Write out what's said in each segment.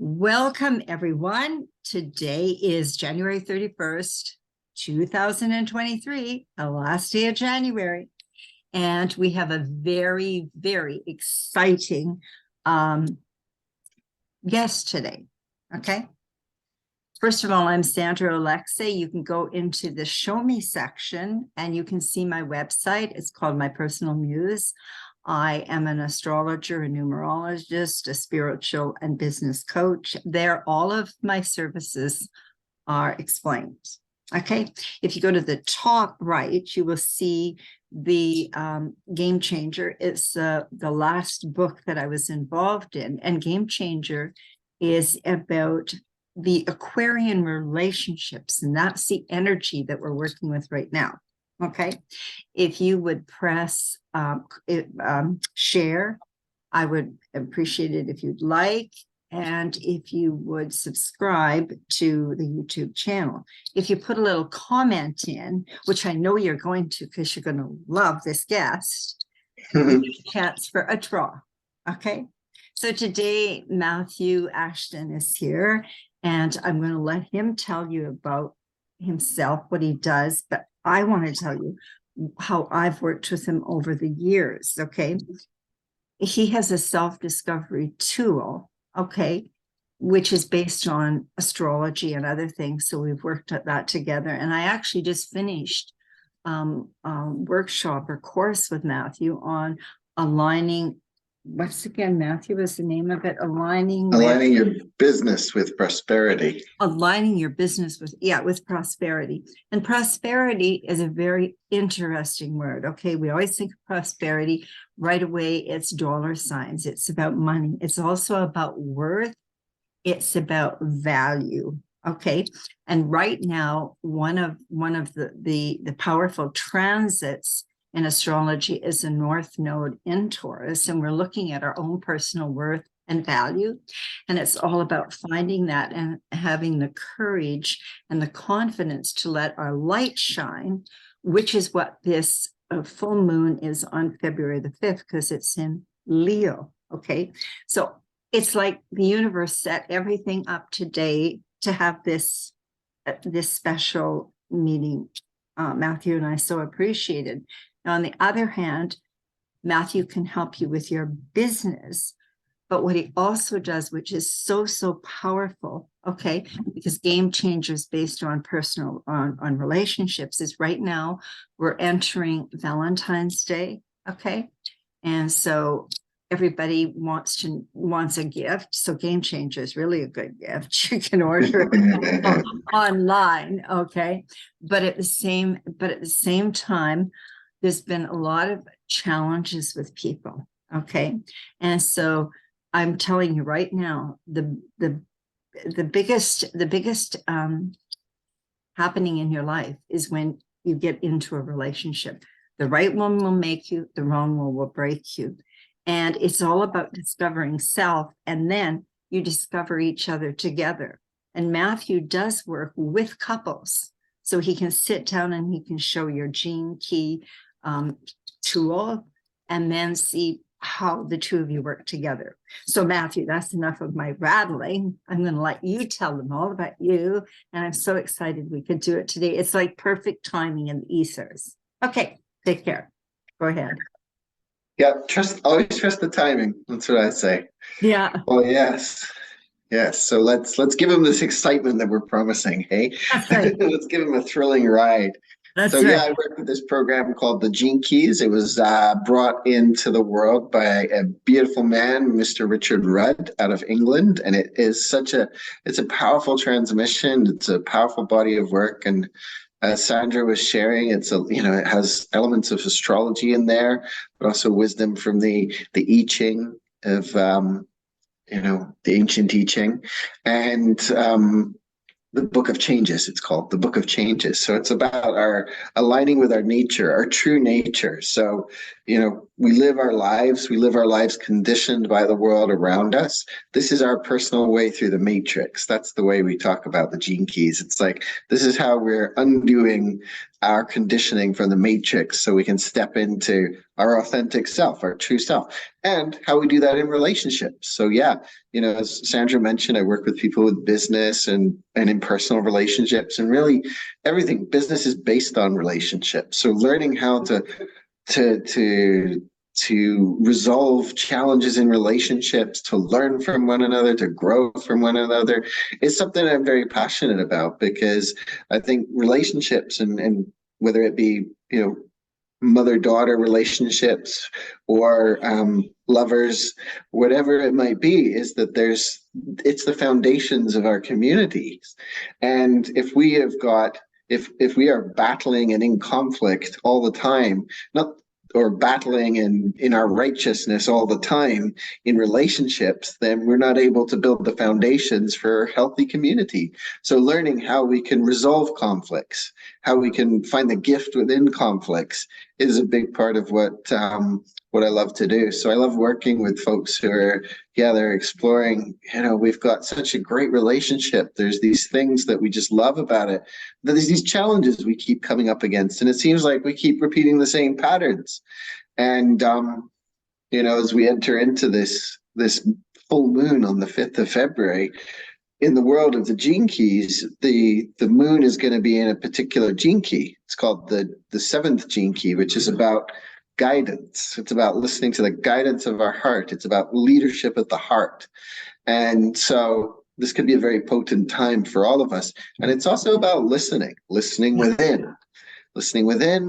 Welcome, everyone. Today is January 31st, 2023, the last day of January. And we have a very, very exciting guest today, okay? First of all, I'm sandraalexcaemoren. You can go into the Show Me section and you can see my website. It's called My Personal Muse. I am an astrologer, a numerologist, a spiritual and business coach. There, all of my services are explained. Okay, if you go to the top right, you will see the Game Changer. It's the last book that I was involved in, and Game Changer is about the Aquarian relationships, and that's the energy that we're working with right now. Okay, if you would press share, I would appreciate it if you'd like, and if you would subscribe to the YouTube channel. If you put a little comment in, which I know you're going to because you're going to love this guest, chance for a draw. Okay, so today Matthew Ashton is here, and I'm going to let him tell you about himself, what he does, but I want to tell you how I've worked with him over the years, okay? He has a self-discovery tool, okay, which is based on astrology and other things, so we've worked at that together, and I actually just finished workshop or course with Matthew on aligning, what's again, Matthew, was the name of it? Aligning your business with prosperity. Aligning your business with prosperity. And prosperity is a very interesting word. Okay, we always think of prosperity right away. It's dollar signs. It's about money. It's also about worth. It's about value. Okay, and right now, one of the powerful transits in astrology is the North Node in Taurus, and we're looking at our own personal worth and value, and it's all about finding that and having the courage and the confidence to let our light shine, which is what this full moon is on February the 5th, because it's in Leo. Okay, so it's like the universe set everything up today to have this special meeting. Matthew and I so appreciated. Now, on the other hand, Matthew can help you with your business, but what he also does, which is so powerful, okay, because Game Changer is based on personal, on relationships, is right now we're entering Valentine's Day, okay? And so everybody wants a gift, so Game Changer is really a good gift. You can order it online, okay? But at the same time, there's been a lot of challenges with people, okay? And so I'm telling you right now, the biggest happening in your life is when you get into a relationship. The right one will make you, the wrong one will break you. And it's all about discovering self, and then you discover each other together. And Matthew does work with couples, so he can sit down and he can show your gene key tool and then see how the two of you work together. So Matthew, that's enough of my rattling. I'm going to let you tell them all about you, and I'm so excited we could do it today. It's like perfect timing in the ethers. Okay, take care. Go ahead. Yeah, always trust the timing. That's what I say. Yeah. Oh yes. So let's give him this excitement that we're promising. Hey, that's right. Let's give him a thrilling ride. That's so right. Yeah, I worked with this program called the Gene Keys. It was brought into the world by a beautiful man, Mr. Richard Rudd, out of England, and it is it's a powerful transmission. It's a powerful body of work, and as Sandra was sharing, it has elements of astrology in there, but also wisdom from the I Ching of the ancient I Ching, and the Book of Changes. It's called the Book of Changes. So it's about our aligning with our nature, our true nature. So we live our lives conditioned by the world around us. This is our personal way through the matrix. That's the way we talk about the gene keys. It's like, this is how we're undoing our conditioning from the matrix so we can step into our authentic self, our true self, and how we do that in relationships. So yeah, as Sandra mentioned, I work with people with business and in personal relationships, and really everything. Business is based on relationships. So learning how to resolve challenges in relationships, to learn from one another, to grow from one another, is something I'm very passionate about, because I think relationships, and whether it be mother-daughter relationships or lovers, whatever it might be, is that it's the foundations of our communities. And if we are battling and in conflict all the time, not or battling in our righteousness all the time in relationships, then we're not able to build the foundations for a healthy community. So learning how we can resolve conflicts, how we can find the gift within conflicts, is a big part of what I love to do. So I love working with folks who are, they're exploring, we've got such a great relationship. There's these things that we just love about it. There's these challenges we keep coming up against, and it seems like we keep repeating the same patterns. And, as we enter into this full moon on the 5th of February, in the world of the gene keys, the moon is going to be in a particular gene key. It's called the 7th gene key, which is about guidance. It's about listening to the guidance of our heart. It's about leadership at the heart. And so this could be a very potent time for all of us. And it's also about listening within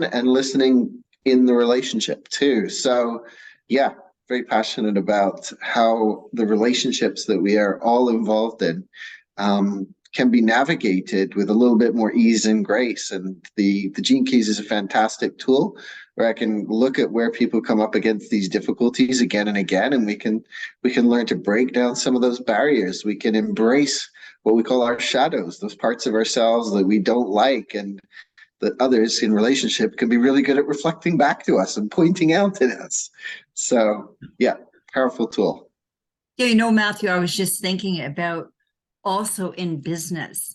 and listening in the relationship too. So yeah, very passionate about how the relationships that we are all involved in can be navigated with a little bit more ease and grace. And the Gene Keys is a fantastic tool where I can look at where people come up against these difficulties again and again, and we can learn to break down some of those barriers. We can embrace what we call our shadows, those parts of ourselves that we don't like, and that others in relationship can be really good at reflecting back to us and pointing out at us. So yeah, powerful tool. Yeah, Matthew, I was just thinking about also in business.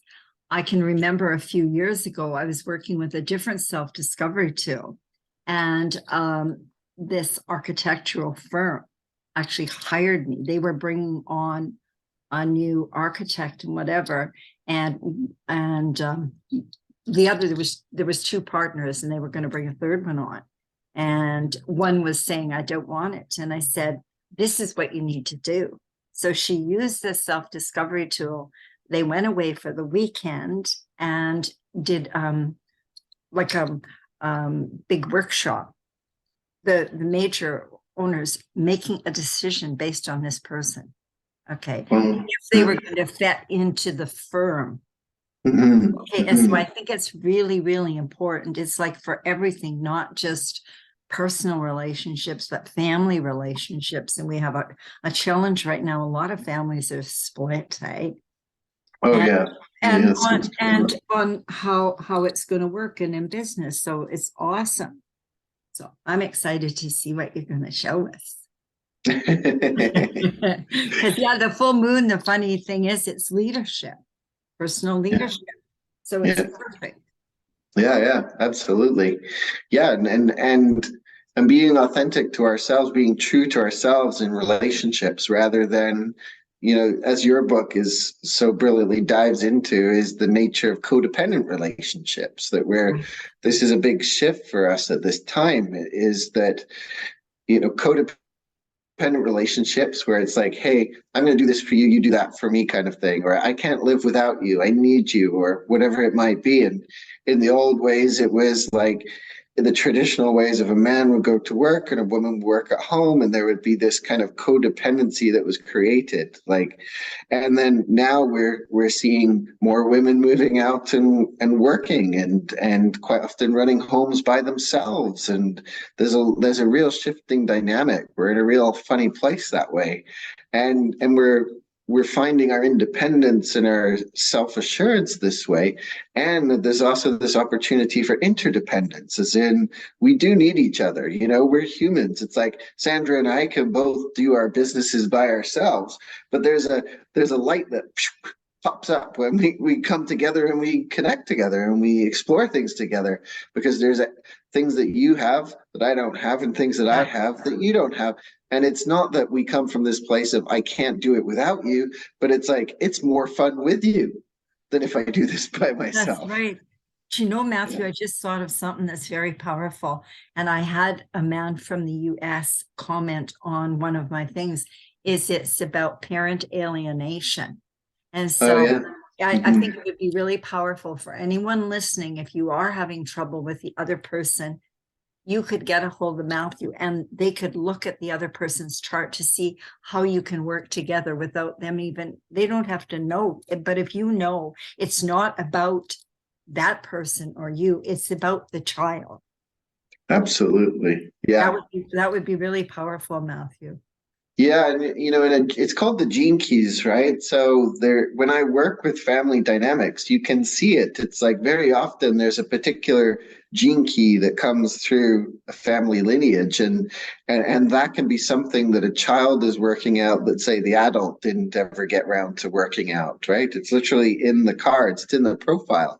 I can remember a few years ago, I was working with a different self-discovery tool, and this architectural firm actually hired me. They were bringing on a new architect and whatever, and there was 2 partners, and they were going to bring a third one on, and one was saying, I don't want it, and I said, this is what you need to do. So she used this self-discovery tool. They went away for the weekend and did like a big workshop. The major owners making a decision based on this person. Okay, if they were going to fit into the firm. Okay, and so I think it's really, really important. It's like for everything, not just personal relationships, but family relationships. And we have a challenge right now. A lot of families are split, right? And on how it's going to work and in business. So it's awesome. So I'm excited to see what you're going to show us. Because the full moon, the funny thing is it's leadership, personal leadership. So it's perfect. Yeah, absolutely. Yeah, and being authentic to ourselves, being true to ourselves in relationships, rather than, as your book is so brilliantly dives into, is the nature of codependent relationships. This is a big shift for us at this time, is that, codependent relationships where it's like, hey, I'm going to do this for you, you do that for me, kind of thing, or I can't live without you, I need you, or whatever it might be. And in the old ways, it was like in the traditional ways of a man would go to work and a woman would work at home, and there would be this kind of codependency that was created. And then now we're seeing more women moving out and working and quite often running homes by themselves. And there's a real shifting dynamic. We're in a real funny place that way. And we're we're finding our independence and our self-assurance this way. And there's also this opportunity for interdependence, as in we do need each other. We're humans. It's like Sandra and I can both do our businesses by ourselves, but there's a light that pops up when we come together and we connect together and we explore things together, because there's things that you have that I don't have and things that I have that you don't have. And it's not that we come from this place of I can't do it without you, but it's like it's more fun with you than if I do this by myself. That's right. Do you know, Matthew, I just thought of something that's very powerful. And I had a man from the US comment on one of my things, it's about parent alienation. And so Yeah. I think it would be really powerful for anyone listening. If you are having trouble with the other person, you could get a hold of Matthew and they could look at the other person's chart to see how you can work together without them they don't have to know. But if you know, it's not about that person or you, it's about the child. Absolutely. Yeah. That would be really powerful, Matthew. Yeah, and it's called the gene keys, right? So when I work with family dynamics, you can see it. It's like very often there's a particular gene key that comes through a family lineage, and that can be something that a child is working out that, say, the adult didn't ever get around to working out, right? It's literally in the cards, it's in the profile.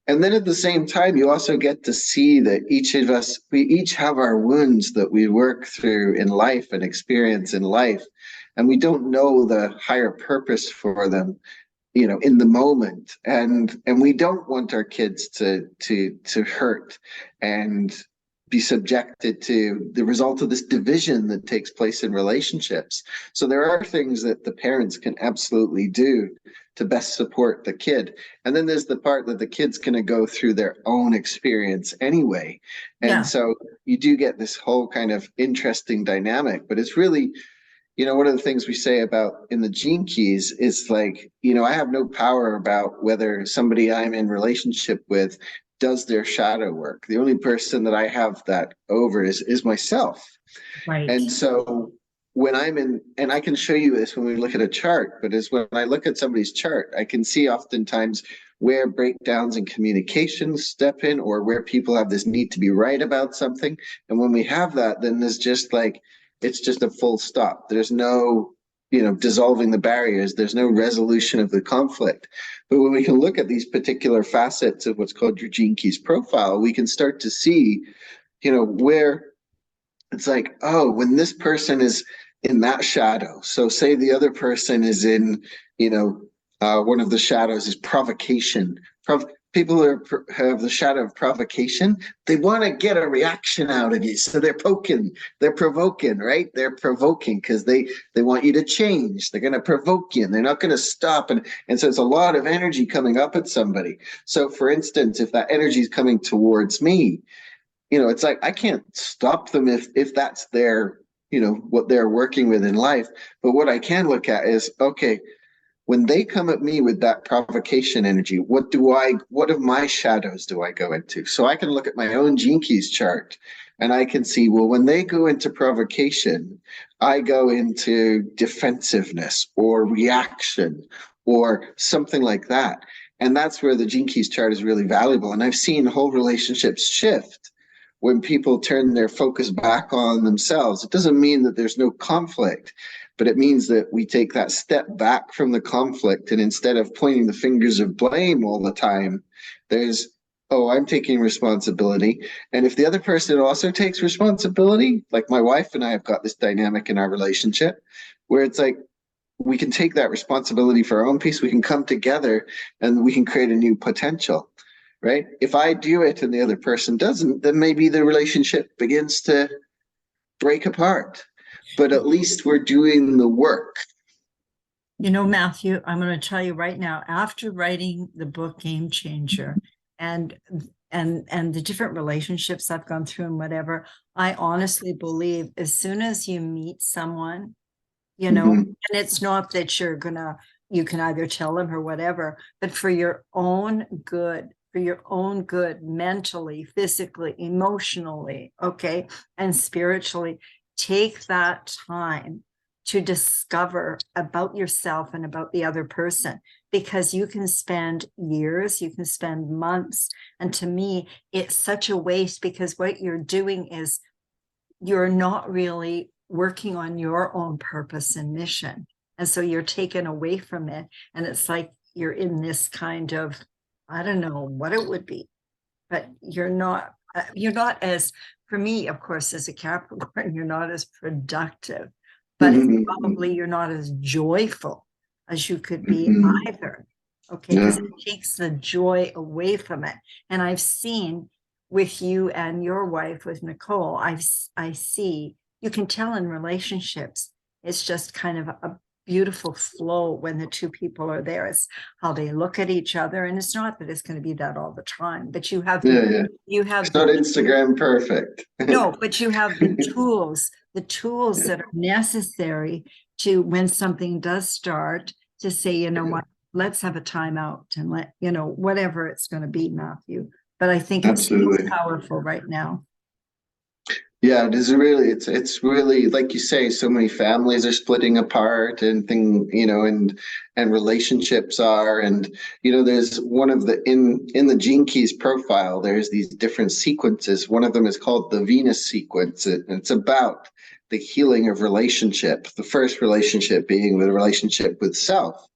And then at the same time, you also get to see that each of us, we each have our wounds that we work through in life and experience in life. And we don't know the higher purpose for them, in the moment. And we don't want our kids to hurt and be subjected to the result of this division that takes place in relationships. So there are things that the parents can absolutely do to best support the kid. And then there's the part that the kid's going to go through their own experience anyway. And so you do get this whole kind of interesting dynamic, but it's really, one of the things we say about in the gene keys is like, I have no power about whether somebody I'm in relationship with does their shadow work. The only person that I have that over is myself. Right. And so when I'm in, and I can show you this when we look at a chart, but is when I look at somebody's chart, I can see oftentimes where breakdowns in communication step in, or where people have this need to be right about something. And when we have that, then there's just like, it's just a full stop. There's no, dissolving the barriers. There's no resolution of the conflict. But when we can look at these particular facets of what's called your gene keys profile, we can start to see, where it's like, oh, when this person is in that shadow. So say the other person is in, one of the shadows is provocation. People who have the shadow of provocation, they want to get a reaction out of you. So they're provoking, right? They're provoking because they want you to change. They're going to provoke you and they're not going to stop. And so it's a lot of energy coming up at somebody. So for instance, if that energy is coming towards me, it's like I can't stop them if that's their, what they're working with in life. But what I can look at is, okay, when they come at me with that provocation energy, what of my shadows do I go into? So I can look at my own gene keys chart and I can see, well, when they go into provocation, I go into defensiveness or reaction or something like that. And that's where the gene keys chart is really valuable. And I've seen whole relationships shift when people turn their focus back on themselves. It doesn't mean that there's no conflict, but it means that we take that step back from the conflict, and instead of pointing the fingers of blame all the time, there's, oh, I'm taking responsibility. And if the other person also takes responsibility, like my wife and I have got this dynamic in our relationship where it's like, we can take that responsibility for our own peace, we can come together and we can create a new potential. Right? If I do it and the other person doesn't, then maybe the relationship begins to break apart. But at least we're doing the work. Matthew, I'm going to tell you right now, after writing the book Game Changer and the different relationships I've gone through and whatever, I honestly believe as soon as you meet someone, and it's not that you can either tell them or whatever, but for your own good, mentally, physically, emotionally, okay, and spiritually, take that time to discover about yourself and about the other person, because you can spend years, you can spend months. And to me, it's such a waste, because what you're doing is you're not really working on your own purpose and mission. And so you're taken away from it. And it's like you're in this kind of, I don't know what it would be, but you're not as, for me, of course, as a Capricorn, you're not as productive, but probably you're not as joyful as you could be either. Okay, because it takes the joy away from it. And I've seen with you and your wife, with Nicole, I see, you can tell in relationships, it's just kind of a beautiful flow when the two people are there. It's how they look at each other. And it's not that it's going to be that all the time, but you have, you have, it's not Instagram perfect. no, but you have the tools that are necessary to, when something does start, to say, you know what, let's have a timeout and let, you know, whatever it's going to be, Matthew. But I think it's so powerful right now. Yeah, it is really, it's really, like you say, so many families are splitting apart and and relationships are, and there's one of the in the Gene Keys profile, there's these different sequences. One of them is called the Venus sequence. It's about the healing of relationship. The first relationship being the relationship with self.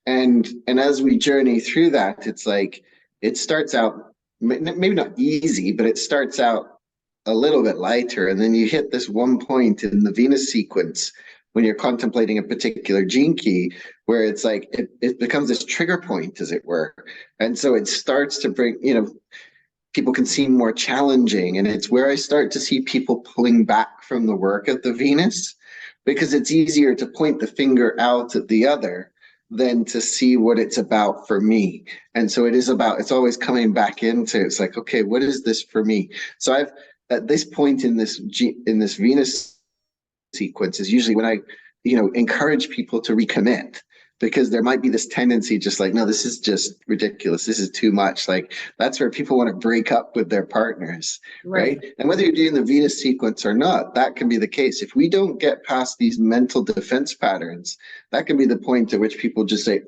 And as we journey through that, it's like, it starts out maybe not easy, but it starts out a little bit lighter. And then you hit this one point in the Venus sequence when you're contemplating a particular gene key, where it's like, it becomes this trigger point, as it were. And so it starts to bring, people can seem more challenging. And it's where I start to see people pulling back from the work of the Venus, because it's easier to point the finger out at the other than to see what it's about for me. And so it's always coming back into, it's like, okay, what is this for me? So at this point in this Venus sequence is usually when I, encourage people to recommit, because there might be this tendency, just like, no, this is just ridiculous. This is too much. Like, that's where people want to break up with their partners, right? And whether you're doing the Venus sequence or not, that can be the case. If we don't get past these mental defense patterns, that can be the point at which people just say,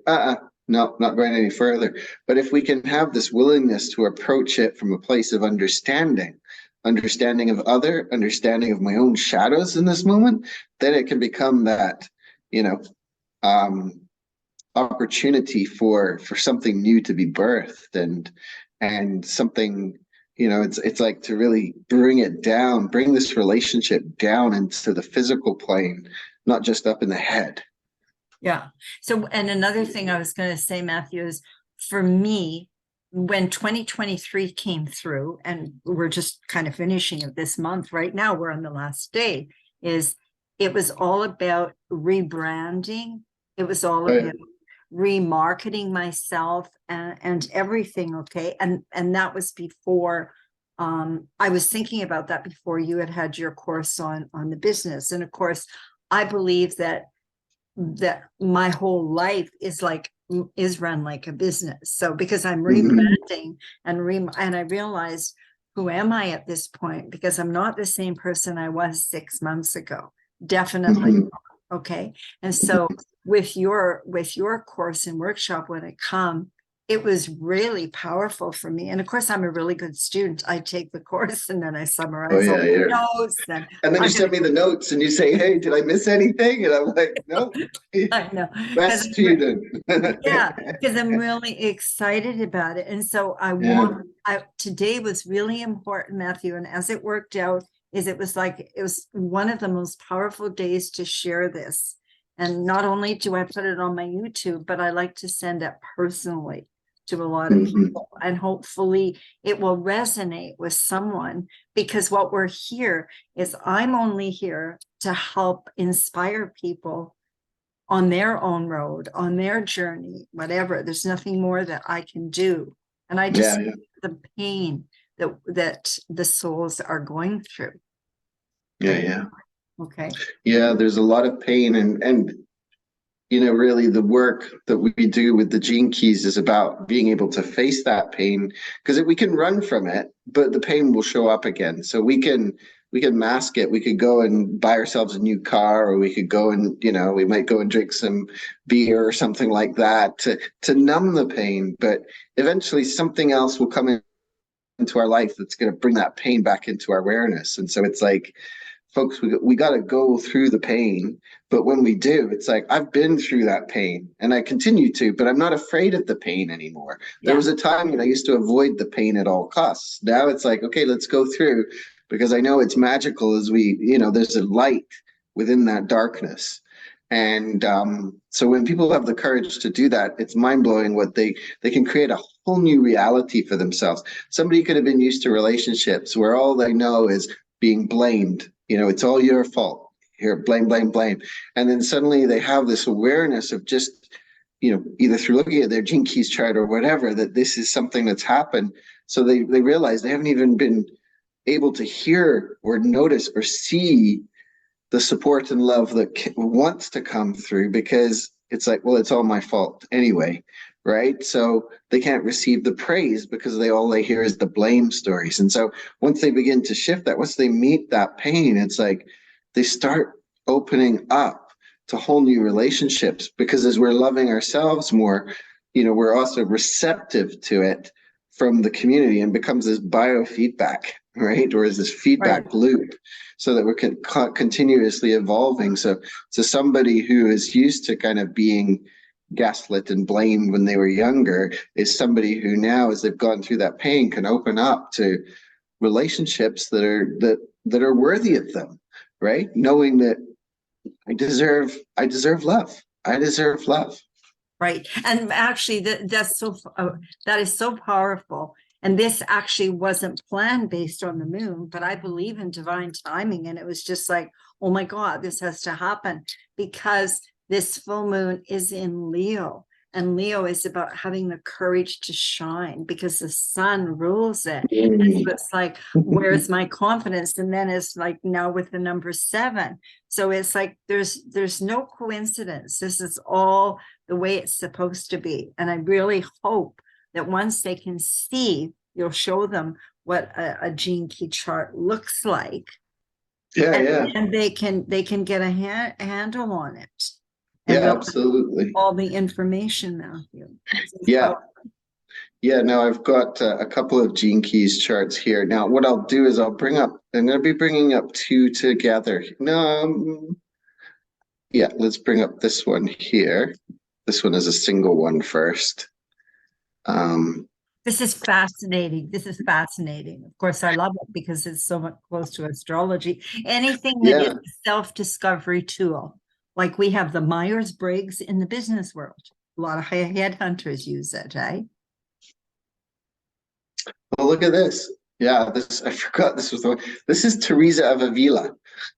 no, not going any further. But if we can have this willingness to approach it from a place of understanding of other, understanding of my own shadows in this moment, then it can become that, opportunity for something new to be birthed, and something, it's like to really bring this relationship down into the physical plane, not just up in the head. Yeah. So, and another thing I was going to say, Matthew, is for me, when 2023 came through, and we're just kind of finishing it this month, right now we're on the last day, it was all about rebranding. It was all about remarketing myself and everything. Okay. And that was before, I was thinking about that before you had your course on the business. And of course, I believe that my whole life is run like a business. So because I'm rebranding and I realized, who am I at this point? Because I'm not the same person I was 6 months ago. Definitely. Okay. And so with your course and workshop, when it come, it was really powerful for me. And of course, I'm a really good student. I take the course and then I summarize all the notes. And then you send me the notes and you say, hey, did I miss anything? And I'm like, no. I know. Best student. Yeah, because I'm really excited about it. And so today was really important, Matthew. And as it worked out, it was one of the most powerful days to share this. And not only do I put it on my YouTube, but I like to send it personally to a lot of people. And hopefully it will resonate with someone, because what we're here is, I'm only here to help inspire people on their own road, on their journey, whatever. There's nothing more that I can do. And I just the pain that the souls are going through. Okay. Yeah, there's a lot of pain, and really the work that we do with the Gene Keys is about being able to face that pain, because we can run from it, but the pain will show up again. So we can mask it. We could go and buy ourselves a new car, or we could go and, we might go and drink some beer or something like that to numb the pain. But eventually something else will come into our life that's going to bring that pain back into our awareness. And so it's like, folks, we got to go through the pain. But when we do, it's like, I've been through that pain and I continue to, but I'm not afraid of the pain anymore. Yeah. There was a time when I used to avoid the pain at all costs. Now it's like, okay, let's go through, because I know it's magical as there's a light within that darkness. And so when people have the courage to do that, it's mind-blowing what they can create a whole new reality for themselves. Somebody could have been used to relationships where all they know is being blamed. It's all your fault. Here, blame, blame, blame. And then suddenly they have this awareness of just, either through looking at their gene keys chart or whatever, that this is something that's happened. So they realize they haven't even been able to hear or notice or see the support and love that wants to come through, because it's like, well, it's all my fault anyway, right? So they can't receive the praise because all they hear is the blame stories. And so once they begin to shift that, once they meet that pain, it's like they start opening up to whole new relationships, because as we're loving ourselves more, we're also receptive to it from the community, and becomes this biofeedback, right? Or is this feedback loop, so that we're continuously evolving. So somebody who is used to kind of being gaslit and blamed when they were younger is somebody who now, as they've gone through that pain, can open up to relationships that are worthy of them, right? Knowing that I deserve love. I deserve love. Right. And actually that is so powerful. And this actually wasn't planned based on the moon, but I believe in divine timing. And it was just like, oh my God, this has to happen, because this full moon is in Leo. And Leo is about having the courage to shine, because the sun rules it. And so it's like, where's my confidence? And then it's like, now with the number 7. So it's like, there's no coincidence. This is all the way it's supposed to be. And I really hope that once they can see, you'll show them what a gene key chart looks like. And they can get a handle on it. And absolutely. All the information, Matthew. No, I've got a couple of gene keys charts here. Now, what I'll do is I'm going to be bringing up 2 together. Let's bring up this one here. This one is a single one first. This is fascinating. Of course, I love it because it's so much close to astrology. Anything that is a self-discovery tool. Like we have the Myers-Briggs in the business world. A lot of headhunters use it, eh? Well, look at this. I forgot this was the one. This is Teresa of Avila.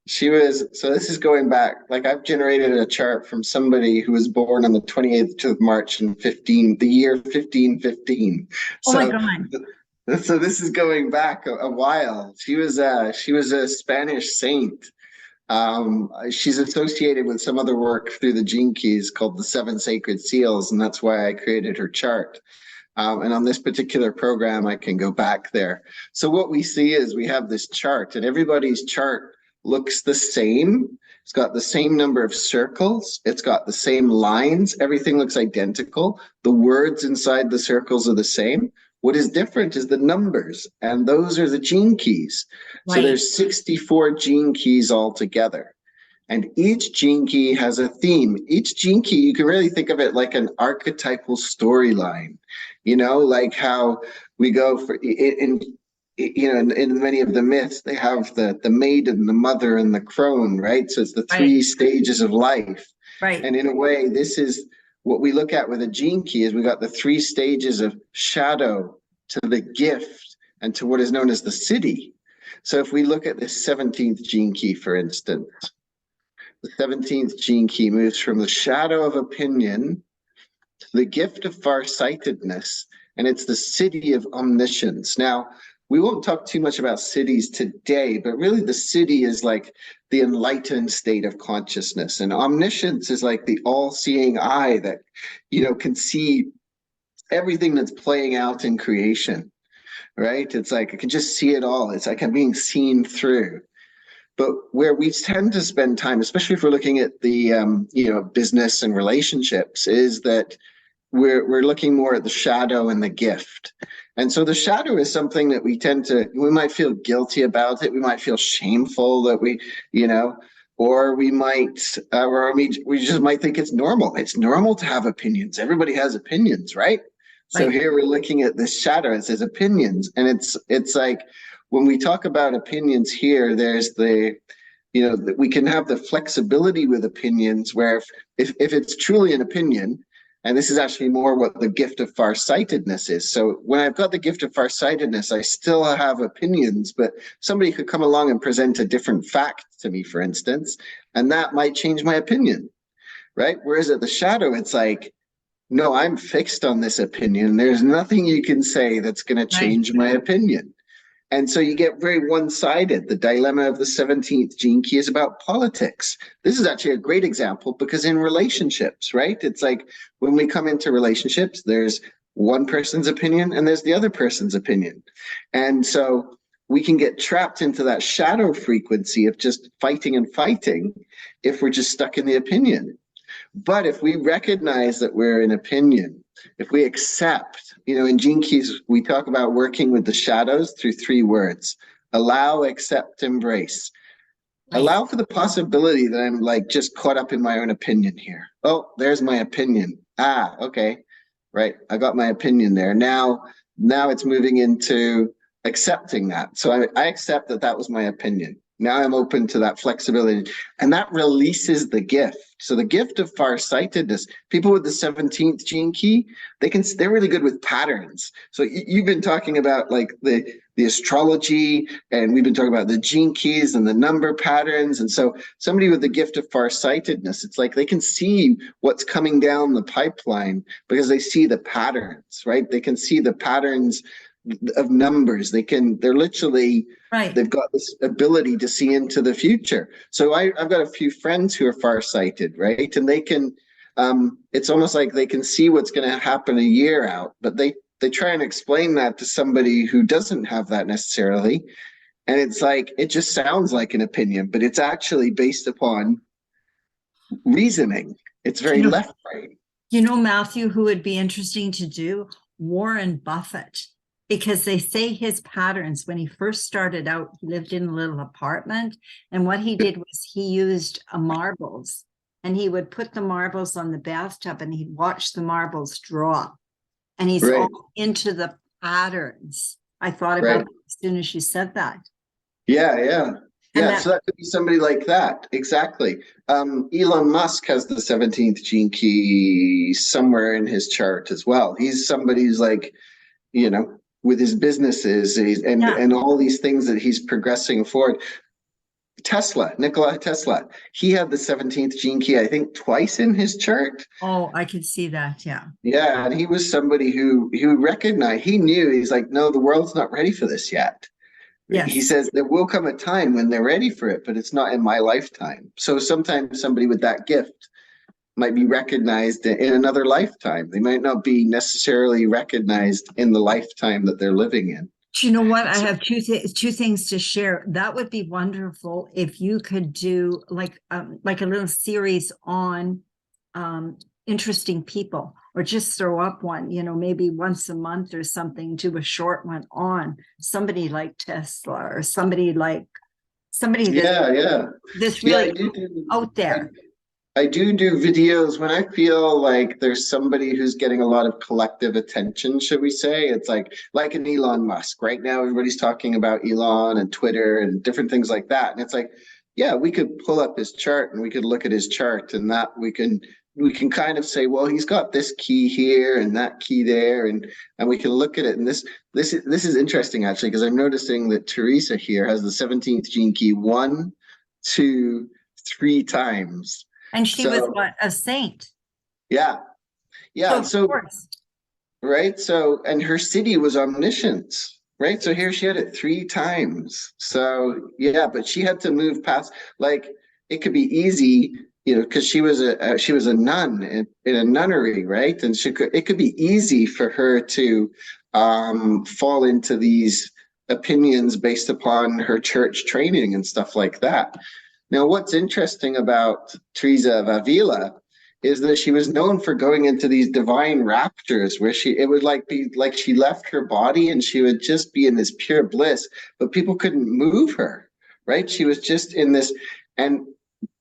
This is going back, like I've generated a chart from somebody who was born on the 28th of March in the year 1515. Oh my God. So this is going back a while. She was a Spanish saint. She's associated with some other work through the gene keys called the 7 Sacred Seals, and that's why I created her chart. And on this particular program, I can go back there. So what we see is we have this chart, and everybody's chart looks the same. It's got the same number of circles. It's got the same lines. Everything looks identical. The words inside the circles are the same. What is different is the numbers, and those are the gene keys. Right. So there's 64 gene keys altogether. And each gene key has a theme. Each gene key, you can really think of it like an archetypal storyline, like how we go in many of the myths, they have the maiden, the mother, and the crone, right? So it's the 3 stages of life. Right. And in a way, this is what we look at with a gene key, is we got the 3 stages of shadow to the gift and to what is known as the city. So if we look at the 17th gene key, for instance, the 17th gene key moves from the shadow of opinion to the gift of farsightedness, and it's the city of omniscience. Now, we won't talk too much about cities today, but really the city is like the enlightened state of consciousness, and omniscience is like the all-seeing eye that, can see everything that's playing out in creation, right? It's like I can just see it all. It's like I'm being seen through. But where we tend to spend time, especially if we're looking at the business and relationships, is that we're looking more at the shadow and the gift. And so the shadow is something that we might feel guilty about it. We might feel shameful that or we might, we just might think it's normal. It's normal to have opinions. Everybody has opinions, right? So Right. here we're looking at this shadow. It says opinions. And it's like, when we talk about opinions here, there's that we can have the flexibility with opinions where if it's truly an opinion, and this is actually more what the gift of farsightedness is. So when I've got the gift of farsightedness, I still have opinions, but somebody could come along and present a different fact to me, for instance, and that might change my opinion, right? Whereas at the shadow, it's like, no, I'm fixed on this opinion. There's nothing you can say that's going to Right. change my opinion. And so you get very one-sided. The dilemma of the 17th gene key is about politics. This is actually a great example because in relationships, right? It's like when we come into relationships, there's one person's opinion and there's the other person's opinion. And so we can get trapped into that shadow frequency of just fighting and fighting if we're just stuck in the opinion. But if we recognize that we're an opinion, if we accept, in Gene Keys, we talk about working with the shadows through 3 words: allow, accept, embrace. Right. Allow for the possibility that I'm like just caught up in my own opinion here. Oh, there's my opinion. Okay. Right. I got my opinion there. Now it's moving into accepting that. So I accept that was my opinion. Now I'm open to that flexibility, and that releases the gift. So the gift of farsightedness, people with the 17th gene key, they're really good with patterns. So you've been talking about like the astrology, and we've been talking about the gene keys and the number patterns. And so somebody with the gift of farsightedness, it's like they can see what's coming down the pipeline because they see the patterns, right? They can see the patterns of numbers. They're literally, Right. they've got this ability to see into the future. So I've got a few friends who are farsighted, right? And they can, it's almost like they can see what's going to happen a year out, but they try and explain that to somebody who doesn't have that necessarily. And it's like, it just sounds like an opinion, but it's actually based upon reasoning. It's very left brain. Matthew, who would be interesting to do? Warren Buffett. Because they say his patterns, when he first started out, he lived in a little apartment. And what he did was he used marbles, and he would put the marbles on the bathtub and he'd watch the marbles drop. And he's all into the patterns. I thought about it as soon as you said that. Yeah. So that could be somebody like that. Exactly. Elon Musk has the 17th gene key somewhere in his chart as well. He's somebody who's like, with his businesses and all these things that he's progressing forward. Nikola Tesla, he had the 17th gene key, I think, twice in his chart. Oh, I could see that. Yeah. Yeah. And he was somebody who recognized, he knew, he's like, no, the world's not ready for this yet. Yes. He says there will come a time when they're ready for it, but it's not in my lifetime. So sometimes somebody with that gift might be recognized in another lifetime. They might not be necessarily recognized in the lifetime that they're living in. Do you know what? I have two things to share. That would be wonderful if you could do like a little series on interesting people, or just throw up one, maybe once a month or something, do a short one on somebody like Tesla or somebody that's really out there. I do videos when I feel like there's somebody who's getting a lot of collective attention, should we say. It's like an Elon Musk. Right now, everybody's talking about Elon and Twitter and different things like that. And it's like, yeah, we could pull up his chart and we could look at his chart, and that we can kind of say, well, he's got this key here and that key there, and we can look at it. And this is interesting, actually, because I'm noticing that Teresa here has the 17th gene key 1, 2, 3 times. And she was what? A saint. Yeah. So right. So, and her city was omniscience, right? So here she had it 3 times. So yeah, but she had to move past, like, it could be easy, because she was a nun in a nunnery, right? And it could be easy for her to fall into these opinions based upon her church training and stuff like that. Now, what's interesting about Teresa of Avila is that she was known for going into these divine raptures where it would be like she left her body and she would just be in this pure bliss, but people couldn't move her, right? She was just in this, and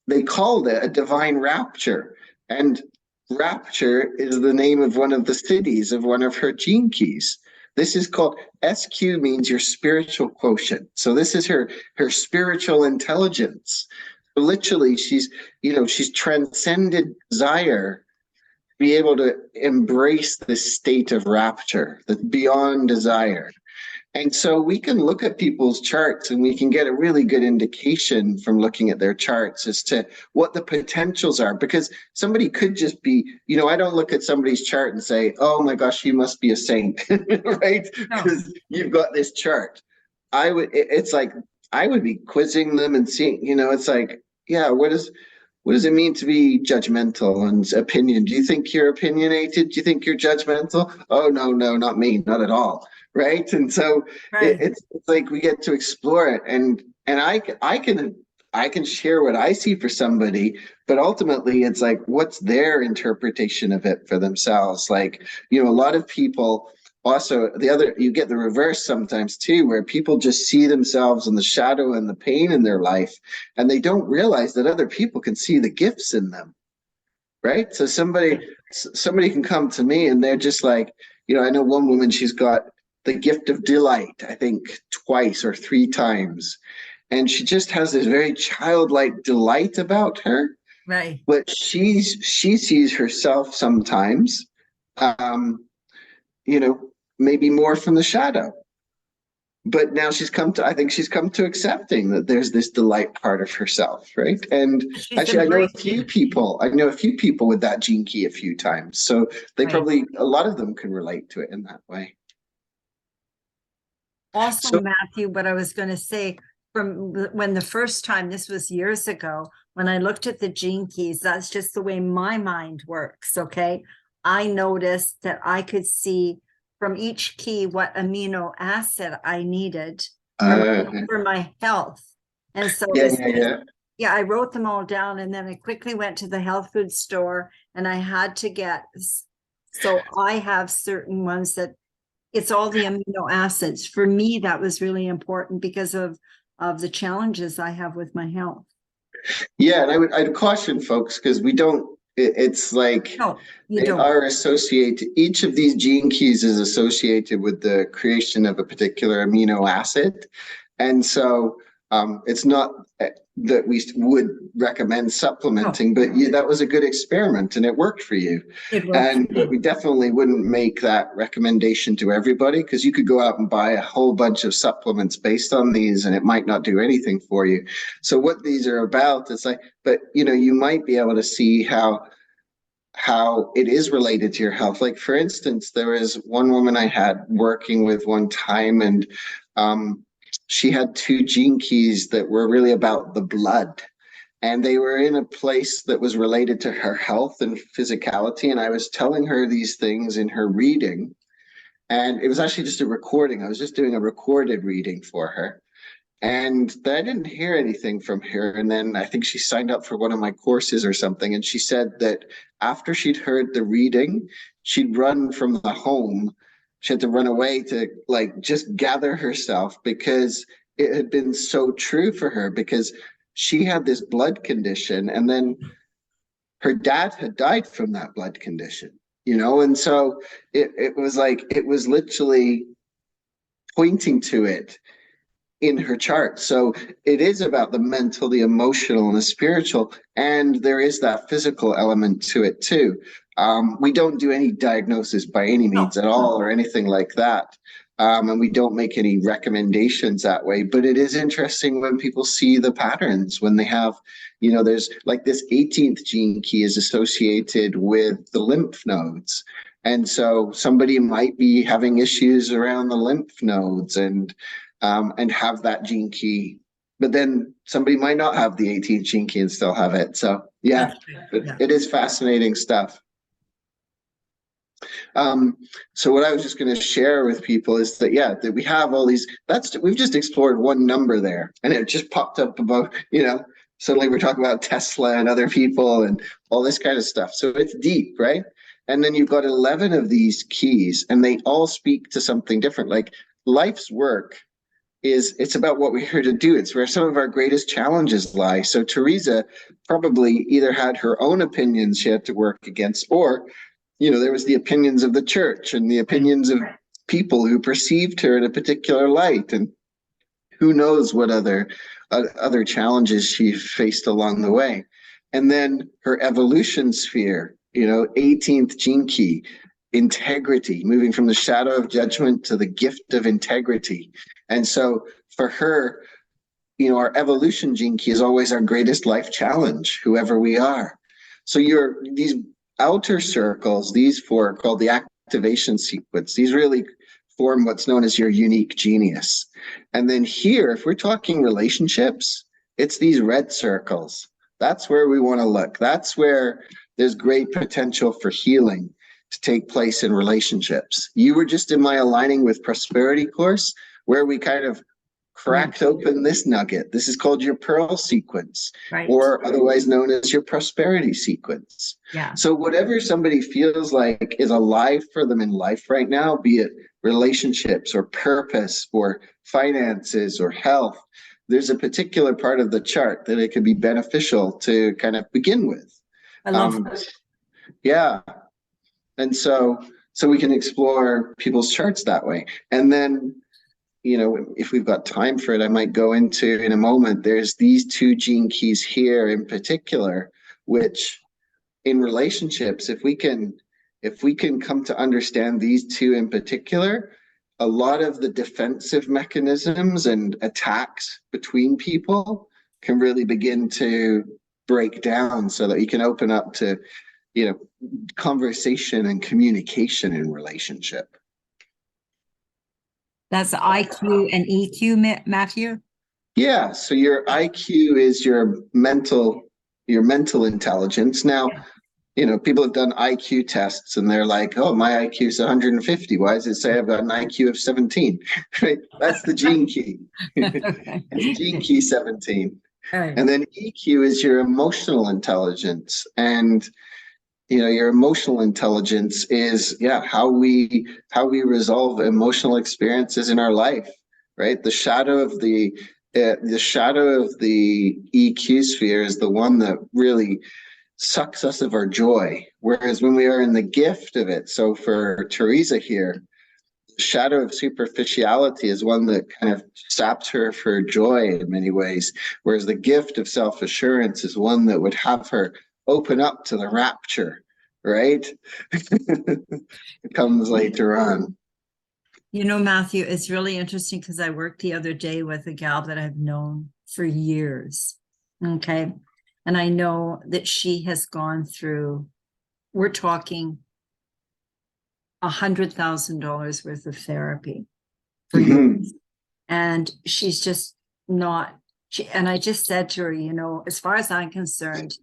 they called it a divine rapture. And rapture is the name of one of the cities of one of her gene keys. This is called SQ, means your spiritual quotient. So this is her spiritual intelligence. So literally, she's transcended desire, be able to embrace this state of rapture, that's beyond desire. And so we can look at people's charts and we can get a really good indication from looking at their charts as to what the potentials are, because somebody could just be, I don't look at somebody's chart and say, oh my gosh, you must be a saint, right? Because you've got this chart. It's like, I would be quizzing them and seeing, it's like, yeah, what does it mean to be judgmental and opinion? Do you think you're opinionated? Do you think you're judgmental? Oh, no, not me, not at all. Right. And so it's like we get to explore it, and I can share what I see for somebody, but ultimately it's like, what's their interpretation of it for themselves? Like, a lot of people also, you get the reverse sometimes too, where people just see themselves in the shadow and the pain in their life, and they don't realize that other people can see the gifts in them. Right. So somebody can come to me and they're just like, I know one woman, she's got the gift of delight, I think twice or three times. And she just has this very childlike delight about her. Right. But she sees herself sometimes, maybe more from the shadow. But now I think she's come to accepting that there's this delight part of herself, right? And actually, I know a few people with that gene key a few times. So they probably, a lot of them can relate to it in that way. Also, Matthew, what I was going to say, from when the first time, this was years ago, when I looked at the gene keys, that's just the way my mind works. Okay. I noticed that I could see from each key what amino acid I needed for my health. And so I wrote them all down, and then I quickly went to the health food store and I had to get, so I have certain ones that it's all the amino acids. For me, that was really important because of the challenges I have with my health. Yeah, and I'd caution folks, because it's like they are associated. Each of these gene keys is associated with the creation of a particular amino acid. And so it's not that we would recommend supplementing, but that was a good experiment and it worked for you. But we definitely wouldn't make that recommendation to everybody, because you could go out and buy a whole bunch of supplements based on these and it might not do anything for you. So what these are about, it's like, but you might be able to see how it is related to your health. Like, for instance, there was one woman I had working with one time, and she had two gene keys that were really about the blood, and they were in a place that was related to her health and physicality. And I was telling her these things in her reading, and it was actually just a recording. I was just doing a recorded reading for her. And then I didn't hear anything from her. And then I think she signed up for one of my courses or something. And she said that after she'd heard the reading, she'd run from the home. She had to run away to just gather herself, because it had been so true for her, because she had this blood condition, and then her dad had died from that blood condition, and so it was literally pointing to it in her chart. So it is about the mental, the emotional, and the spiritual, and there is that physical element to it too. We don't do any diagnosis by any means at all, or anything like that. And we don't make any recommendations that way, but it is interesting when people see the patterns, when they have, there's like this 18th gene key is associated with the lymph nodes. And so somebody might be having issues around the lymph nodes and have that gene key, but then somebody might not have the 18th gene key and still have it. So it is fascinating stuff. So what I was just going to share with people is that, yeah, that we have all these, we've just explored one number there, and it just popped up about, suddenly we're talking about Tesla and other people and all this kind of stuff. So it's deep, right? And then you've got 11 of these keys, and they all speak to something different. Like life's work it's about what we're here to do. It's where some of our greatest challenges lie. So Teresa probably either had her own opinions she had to work against, or there was the opinions of the church and the opinions of people who perceived her in a particular light, and who knows what other challenges she faced along the way. And then her evolution sphere, 18th gene key, integrity, moving from the shadow of judgment to the gift of integrity. And so for her, our evolution gene key is always our greatest life challenge, whoever we are. So these outer circles, these four, are called the activation sequence. These really form what's known as your unique genius. And then here, if we're talking relationships, it's these red circles. That's where we want to look. That's where there's great potential for healing to take place in relationships. You were just in my Aligning with Prosperity course, where we kind of cracked open this nugget. This is called your pearl sequence, or otherwise known as your prosperity sequence. Yeah. So whatever somebody feels like is alive for them in life right now, be it relationships or purpose or finances or health, there's a particular part of the chart that it could be beneficial to kind of begin with. I love that. Yeah. And so we can explore people's charts that way. And then, if we've got time for it, I might go into in a moment. There's these two gene keys here in particular, which in relationships, if we can come to understand these two in particular, a lot of the defensive mechanisms and attacks between people can really begin to break down, so that you can open up to, conversation and communication in relationship. That's IQ and EQ, Matthew? Yeah, so your IQ is your mental intelligence. Now, people have done IQ tests and they're like, oh, my IQ is 150. Why does it say I've got an IQ of 17? Right? That's the gene key. It's gene key 17. Right. And then EQ is your emotional intelligence. And your emotional intelligence is how we resolve emotional experiences in our life, right? The shadow of the EQ sphere is the one that really sucks us of our joy, whereas when we are in the gift of it, so for Teresa here, the shadow of superficiality is one that kind of saps her for joy in many ways, whereas the gift of self-assurance is one that would have her open up to the rapture, right? It comes later on. Matthew, it's really interesting because I worked the other day with a gal that I've known for years. Okay. And I know that she has gone through, we're talking $100,000 worth of therapy for years. And she's just not, and I just said to her, as far as I'm concerned,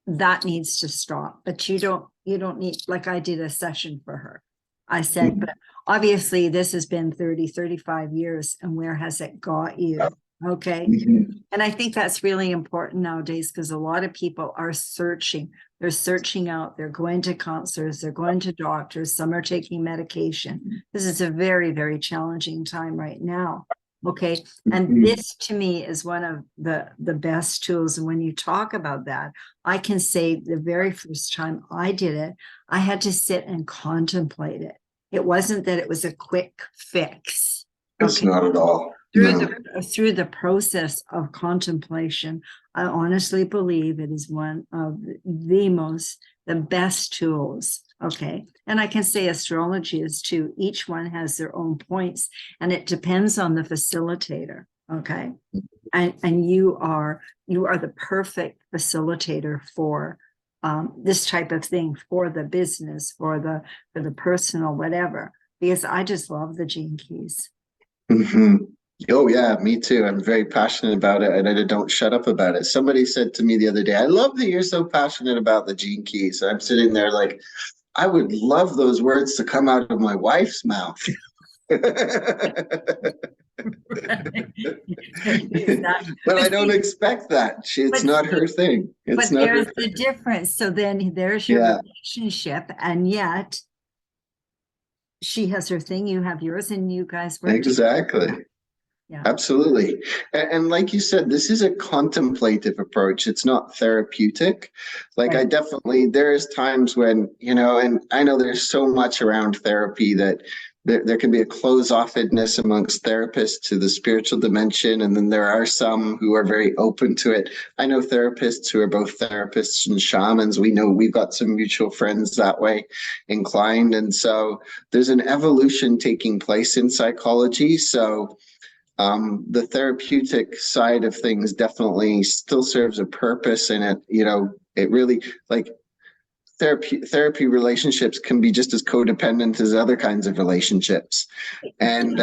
that needs to stop. But you don't need, like I did a session for her. I said, but obviously this has been 30, 35 years, and where has it got you? Okay. And I think that's really important nowadays, because a lot of people are searching. They're searching out. They're going to counselors. They're going to doctors. Some are taking medication. This is a very, very challenging time right now. Okay. And this to me is one of the best tools. And when you talk about that, I can say the very first time I did it, I had to sit and contemplate it. It wasn't that it was a quick fix. It's not at all. Through the process of contemplation, I honestly believe it is one of the best tools. Okay. And I can say astrology is too. Each one has their own points, and it depends on the facilitator. Okay. And you are the perfect facilitator for this type of thing, for the business, for the personal, whatever, because I just love the gene keys. Oh yeah, me too. I'm very passionate about it, and I don't shut up about it. Somebody said to me the other day, I love that you're so passionate about the gene keys. So I'm sitting there like, I would love those words to come out of my wife's mouth. Exactly. But I don't expect that. It's not her thing. It's But not her there's thing. the difference. So then there's your Yeah, relationship, and yet she has her thing, you have yours, and you guys work exactly. together. Yeah. Absolutely. And like you said, this is a contemplative approach. It's not therapeutic. Like Right. I definitely, there's times when, and I know there's so much around therapy that there can be a close-offedness amongst therapists to the spiritual dimension. And then there are some who are very open to it. I know therapists who are both therapists and shamans. We know we've got some mutual friends that way inclined. And so there's an evolution taking place in psychology. So the therapeutic side of things definitely still serves a purpose, and it really, like, therapy relationships can be just as codependent as other kinds of relationships. And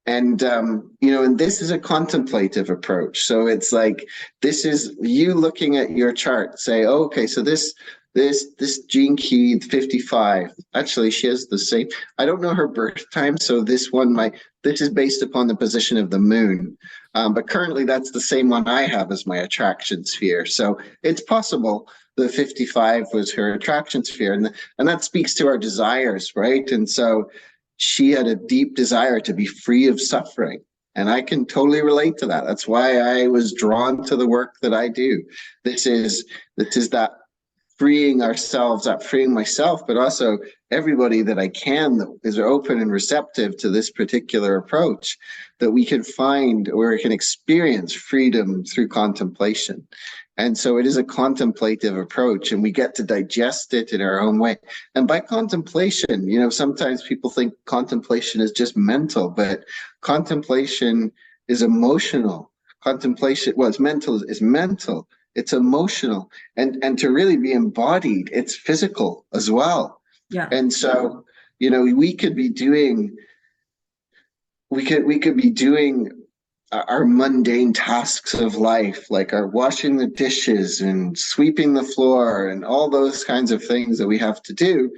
and this is a contemplative approach. So it's like, this is you looking at your chart, say, oh, okay, so this gene key 55, actually she has the same, I don't know her birth time, so this is based upon the position of the moon, but currently that's the same one I have as my attraction sphere. So it's possible the 55 was her attraction sphere, and that speaks to our desires, right? And so she had a deep desire to be free of suffering. And I can totally relate to that. That's why I was drawn to the work that I do. This is that freeing ourselves, that freeing myself, but also everybody that I can that is open and receptive to this particular approach, that we can find or we can experience freedom through contemplation. And so it is a contemplative approach, and we get to digest it in our own way. And by contemplation, sometimes people think contemplation is just mental, but contemplation is emotional. Contemplation, well, it's mental, it's emotional, and to really be embodied, it's physical as well. Yeah. And so, we could be doing our mundane tasks of life, like our washing the dishes and sweeping the floor and all those kinds of things that we have to do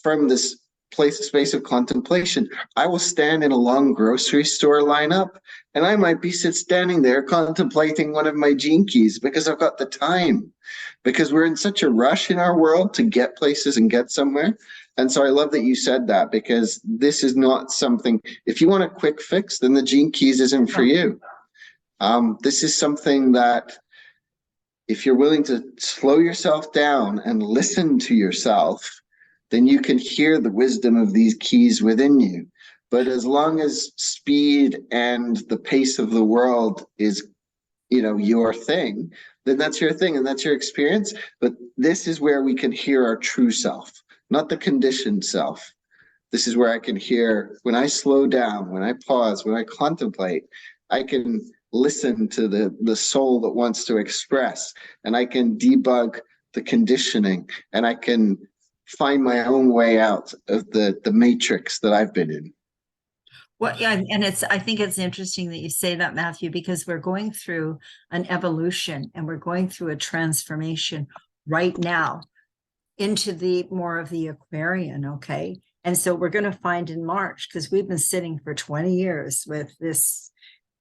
from this space of contemplation. I will stand in a long grocery store lineup, and I might be standing there contemplating one of my gene keys because I've got the time, because we're in such a rush in our world to get places and get somewhere. And so I love that you said that, because this is not something, if you want a quick fix, then the gene keys isn't for you. This is something that, if you're willing to slow yourself down and listen to yourself, then you can hear the wisdom of these keys within you. But as long as speed and the pace of the world is, your thing, then that's your thing and that's your experience. But this is where we can hear our true self, not the conditioned self. This is where I can hear, when I slow down, when I pause, when I contemplate, I can listen to the soul that wants to express, and I can debug the conditioning, and I can find my own way out of the matrix that I've been in. Well, yeah, and I think it's interesting that you say that, Matthew, because we're going through an evolution and we're going through a transformation right now into the more of the Aquarian, okay? And so we're going to find in March, because we've been sitting for 20 years with this,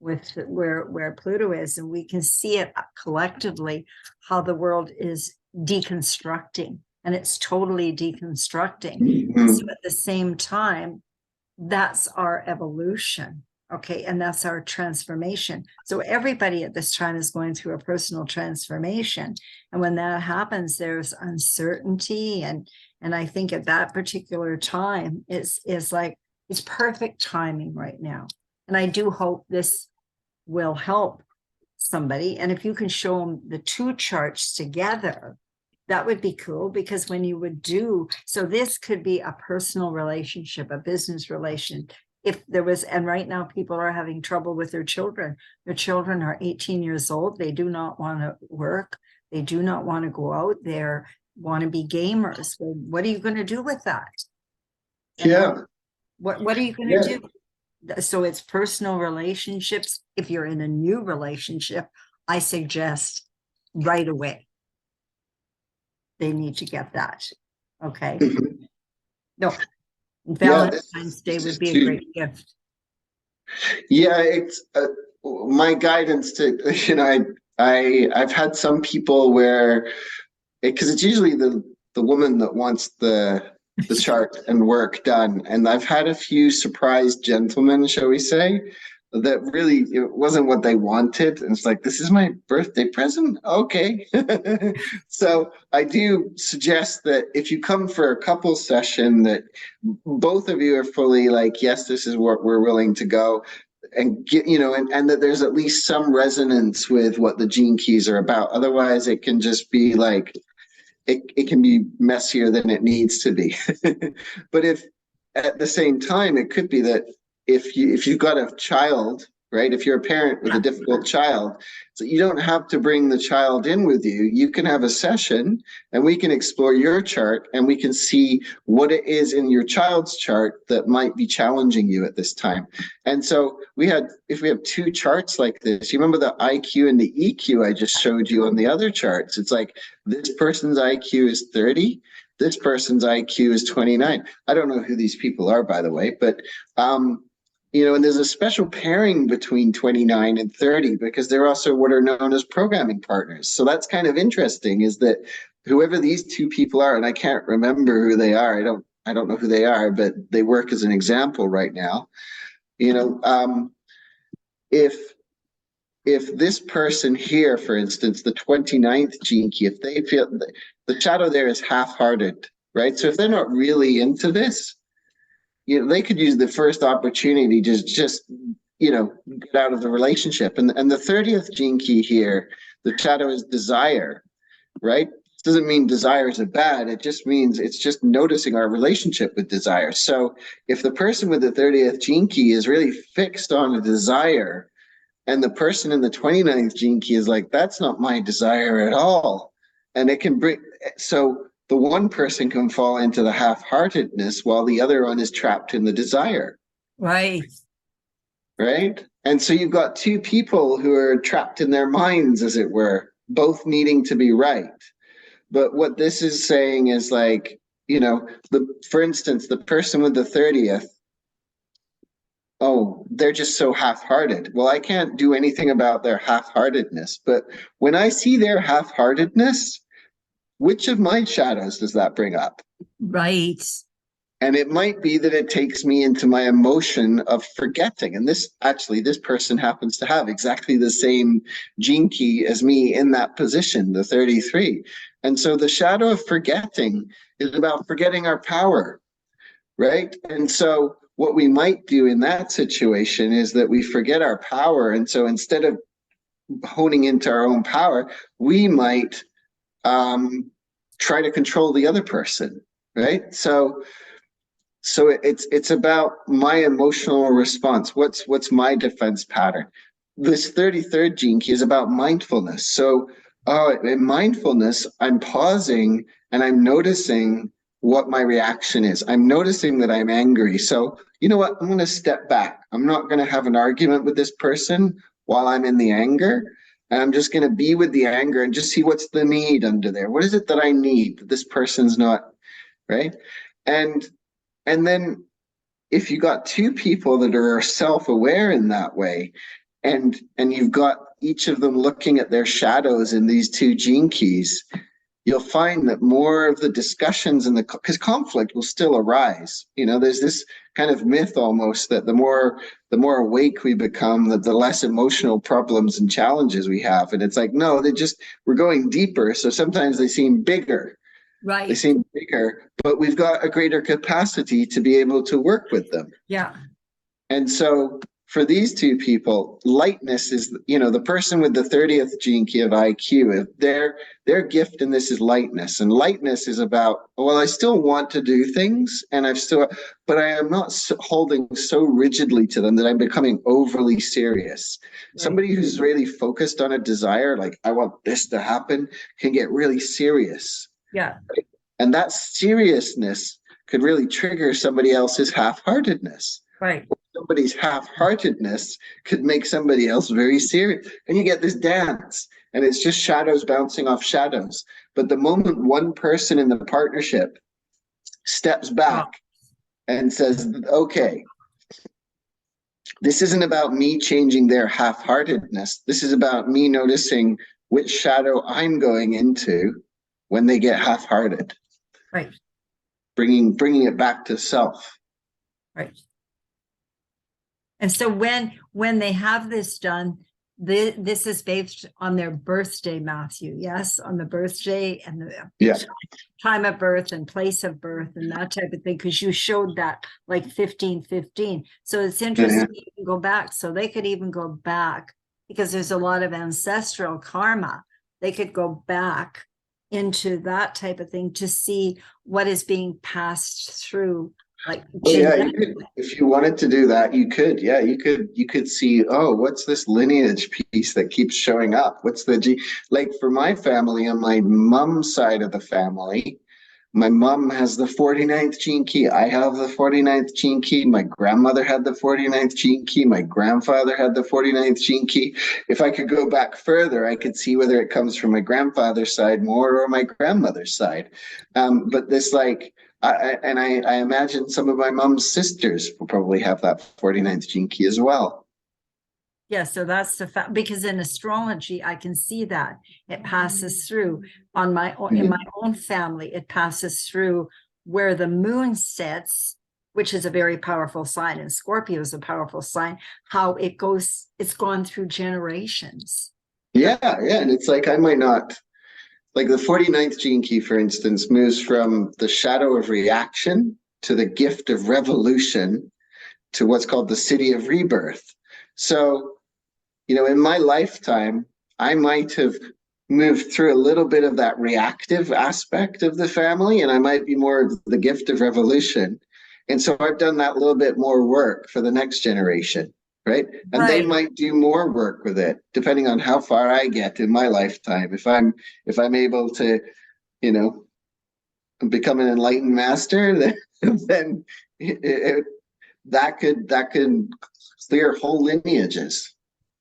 with where Pluto is, and we can see it collectively, how the world is deconstructing, and it's totally deconstructing. Mm-hmm. So at the same time, that's our evolution, okay, and that's our transformation. So everybody at this time is going through a personal transformation, and when that happens, there's uncertainty, and I think at that particular time is like, it's perfect timing right now. And I do hope this will help somebody, and if you can show them the two charts together, that would be cool, because when you would so this could be a personal relationship, a business relation. If there was, and right now people are having trouble with their children. Their children are 18 years old. They do not want to work. They do not want to go out there, want to be gamers. So what are you going to do with that? Yeah. What are you going to do? So it's personal relationships. If you're in a new relationship, I suggest right away they need to get that. Okay. Mhm. No, Yeah, Valentine's Day this would is be a too. great gift. Yeah, it's my guidance to I've had some people where because it's usually the woman that wants the chart and work done, and I've had a few surprised gentlemen, shall we say, that really it wasn't what they wanted, and it's like, this is my birthday present, okay. So I do suggest that if you come for a couple session, that both of you are fully like, yes, this is what we're willing to go, and get, and that there's at least some resonance with what the gene keys are about. Otherwise it can just be like it can be messier than it needs to be. But if at the same time, it could be that if you've got a child, right? If you're a parent with a difficult child, so you don't have to bring the child in with you. You can have a session and we can explore your chart and we can see what it is in your child's chart that might be challenging you at this time. And so if we have two charts like this, you remember the IQ and the EQ I just showed you on the other charts? It's like this person's IQ is 30. This person's IQ is 29. I don't know who these people are, by the way, but and there's a special pairing between 29 and 30 because they're also what are known as programming partners. So that's kind of interesting, is that whoever these two people are, and I can't remember who they are. I don't know who they are, but they work as an example right now. If this person here, for instance, the 29th gene key, if they feel the shadow there is half-hearted, right? So if they're not really into this, they could use the first opportunity to just get out of the relationship. And the 30th gene key here, the shadow is desire, right? Doesn't mean desires are bad. It just means it's just noticing our relationship with desire. So if the person with the 30th gene key is really fixed on a desire, and the person in the 29th gene key is like, that's not my desire at all. And it can bring, so the one person can fall into the half-heartedness while the other one is trapped in the desire. Right. Right. And so you've got two people who are trapped in their minds, as it were, both needing to be right. But what this is saying is like, for instance, the person with the 30th, oh, they're just so half-hearted. Well, I can't do anything about their half-heartedness. But when I see their half-heartedness, which of my shadows does that bring up? Right. And it might be that it takes me into my emotion of forgetting. And this person happens to have exactly the same gene key as me in that position, the 33. And so the shadow of forgetting is about forgetting our power, right? And so what we might do in that situation is that we forget our power. And so instead of honing into our own power, we might try to control the other person, right? So it's about my emotional response. What's my defense pattern? This 33rd gene key is about mindfulness. So in mindfulness, I'm pausing and I'm noticing what my reaction is. I'm noticing that I'm angry. So you know what? I'm going to step back. I'm not going to have an argument with this person while I'm in the anger. And I'm just going to be with the anger and just see what's the need under there. What is it that I need that this person's not, right? And then if you got two people that are self-aware in that way, and you've got each of them looking at their shadows in these two gene keys, you'll find that more of the discussions because conflict will still arise. There's this kind of myth almost that the more awake we become, the less emotional problems and challenges we have. And it's like, no, we're going deeper. So sometimes they seem bigger. Right. They seem bigger, but we've got a greater capacity to be able to work with them. Yeah. And so for these two people, lightness is, the person with the 30th gene key of IQ, their gift in this is lightness. And lightness is about, well, I still want to do things but I am not holding so rigidly to them that I'm becoming overly serious. Right. Somebody who's really focused on a desire, like I want this to happen, can get really serious. Yeah. And that seriousness could really trigger somebody else's half-heartedness. Right. Somebody's half-heartedness could make somebody else very serious. And you get this dance, and it's just shadows bouncing off shadows. But the moment one person in the partnership steps back and says, okay, this isn't about me changing their half-heartedness. This is about me noticing which shadow I'm going into when they get half-hearted. Right. Bringing it back to self. Right. And so when they have this done, this is based on their birthday, Matthew. Yes, on the birthday and the time of birth and place of birth and that type of thing, because you showed that like 1515. So it's interesting you can go back. So they could even go back because there's a lot of ancestral karma. They could go back into that type of thing to see what is being passed through. Like, you could, if you wanted to do that, you could. Yeah, you could see, oh, what's this lineage piece that keeps showing up? What's the like for my family, on my mom's side of the family, my mom has the 49th gene key. I have the 49th gene key. My grandmother had the 49th gene key. My grandfather had the 49th gene key. If I could go back further, I could see whether it comes from my grandfather's side more or my grandmother's side. But this like, I imagine some of my mom's sisters will probably have that 49th gene key as well. Yeah, so that's the fact, because in astrology, I can see that it passes through on my own, in my own family, it passes through where the moon sits, which is a very powerful sign, and Scorpio is a powerful sign, how it goes, it's gone through generations. Yeah, and it's like I might not. Like the 49th gene key, for instance, moves from the shadow of reaction to the gift of revolution to what's called the city of rebirth. So, in my lifetime, I might have moved through a little bit of that reactive aspect of the family, and I might be more of the gift of revolution. And so I've done that little bit more work for the next generation. Right. And they might do more work with it, depending on how far I get in my lifetime. If I'm able to, become an enlightened master, then that could clear whole lineages.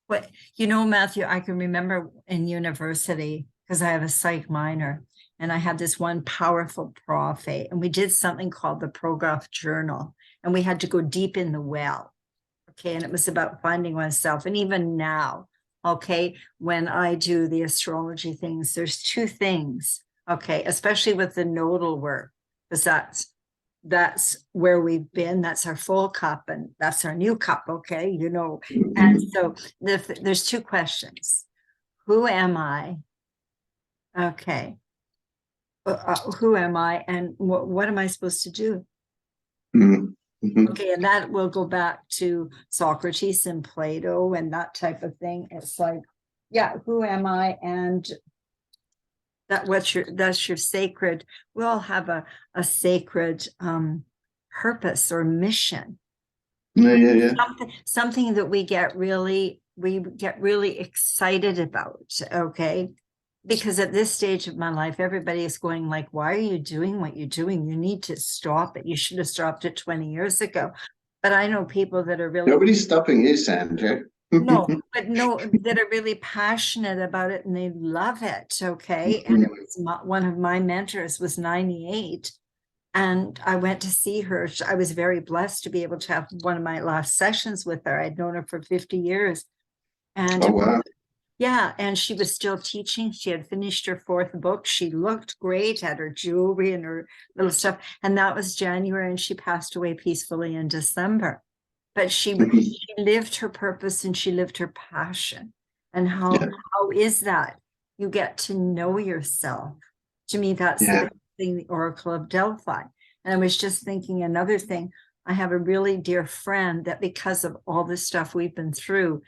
But Matthew, I can remember in university, because I have a psych minor, and I had this one powerful prof, and we did something called the Progoff Journal, and we had to go deep in the well. Okay, and it was about finding oneself. And even now, okay, when I do the astrology things, there's two things, okay, especially with the nodal work, because that's where we've been, that's our full cup, and that's our new cup, okay, and so there's two questions. Who am I? Okay. Who am I, and what am I supposed to do? Okay, and that will go back to Socrates and Plato and that type of thing. It's like, who am I? And that's your sacred. We all have a sacred purpose or mission. Yeah. Something that we get really excited about. Okay. Because at this stage of my life, everybody is going like, why are you doing what you're doing? You need to stop it. You should have stopped it 20 years ago. But I know people that are really... Nobody's stopping you, Sandra. that are really passionate about it and they love it. Okay. And it was one of my mentors was 98. And I went to see her. I was very blessed to be able to have one of my last sessions with her. I'd known her for 50 years. And wow. Yeah, and she was still teaching. She had finished her 4th book. She looked great, had her jewelry and her little stuff. And that was January, and she passed away peacefully in December. But she lived her purpose and she lived her passion. And how is that? You get to know yourself. To me, that's the thing, the Oracle of Delphi. And I was just thinking another thing. I have a really dear friend that because of all the stuff we've been through,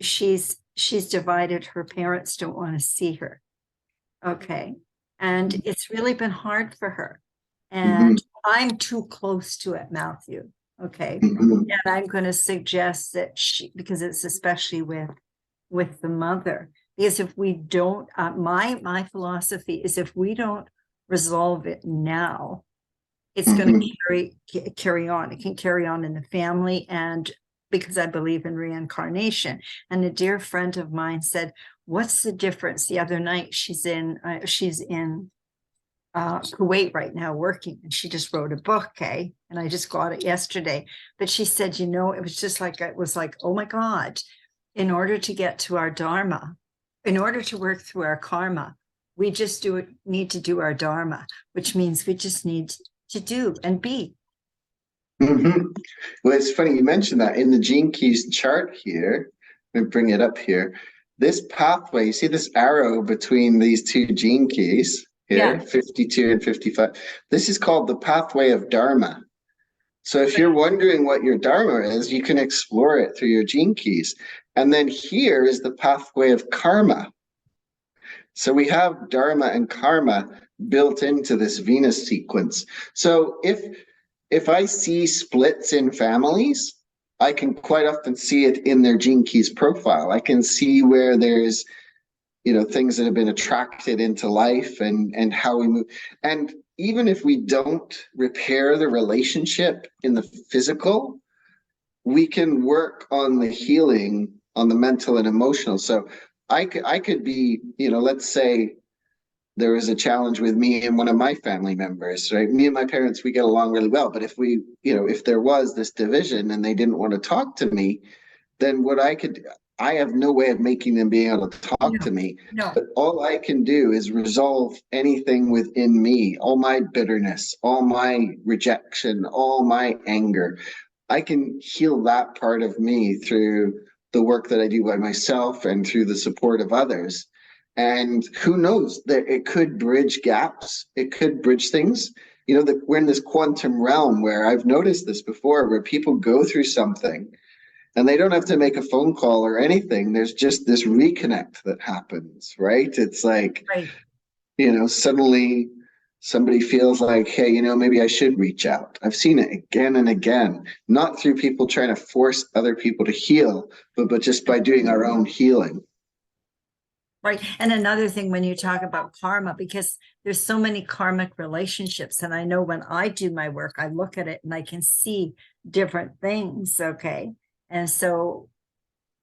she's divided. Her parents don't want to see her. Okay. And it's really been hard for her. And I'm too close to it, Matthew. Okay. And I'm going to suggest that because it's especially with the mother, because if we don't, my philosophy is if we don't resolve it now, it's going to carry on. It can carry on in the family, and because I believe in reincarnation. And a dear friend of mine said, what's the difference? The other night she's in Kuwait right now working, and she just wrote a book, okay? And I just got it yesterday. But she said, you know, it was like, oh my God, in order to get to our Dharma, in order to work through our karma, we just need to do our Dharma, which means we just need to do and be. Mm-hmm. Well, it's funny you mentioned that in the Gene Keys chart here. Let me bring it up here. This pathway, you see this arrow between these two gene keys here, 52 and 55. This is called the pathway of Dharma. So if you're wondering what your Dharma is, you can explore it through your gene keys. And then here is the pathway of karma. So we have Dharma and karma built into this Venus sequence. So if I see splits in families, I can quite often see it in their gene keys profile. I can see where there's, things that have been attracted into life and how we move. And even if we don't repair the relationship in the physical, we can work on the healing on the mental and emotional. So I could be, let's say there was a challenge with me and one of my family members, right? Me and my parents, we get along really well. But if there was this division and they didn't want to talk to me, then I have no way of making them be able to talk to me. No. But all I can do is resolve anything within me, all my bitterness, all my rejection, all my anger. I can heal that part of me through the work that I do by myself and through the support of others. And who knows, that it could bridge gaps, it could bridge things. We're in this quantum realm where I've noticed this before, where people go through something and they don't have to make a phone call or anything. There's just this reconnect that happens, right? It's like, suddenly somebody feels like, hey, maybe I should reach out. I've seen it again and again, not through people trying to force other people to heal, but just by doing our own healing. Right. And another thing, when you talk about karma, because there's so many karmic relationships, and I know when I do my work, I look at it and I can see different things. Okay. And so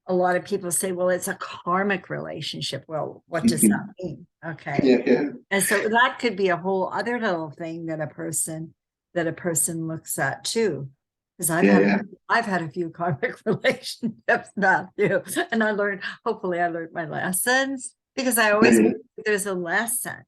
a lot of people say, well, it's a karmic relationship. Well, what does that mean? Okay. Yeah. And so that could be a whole other little thing that a person looks at too. Because I've had a few karmic relationships, Matthew, and hopefully I learned my lessons, because I always think there's a lesson.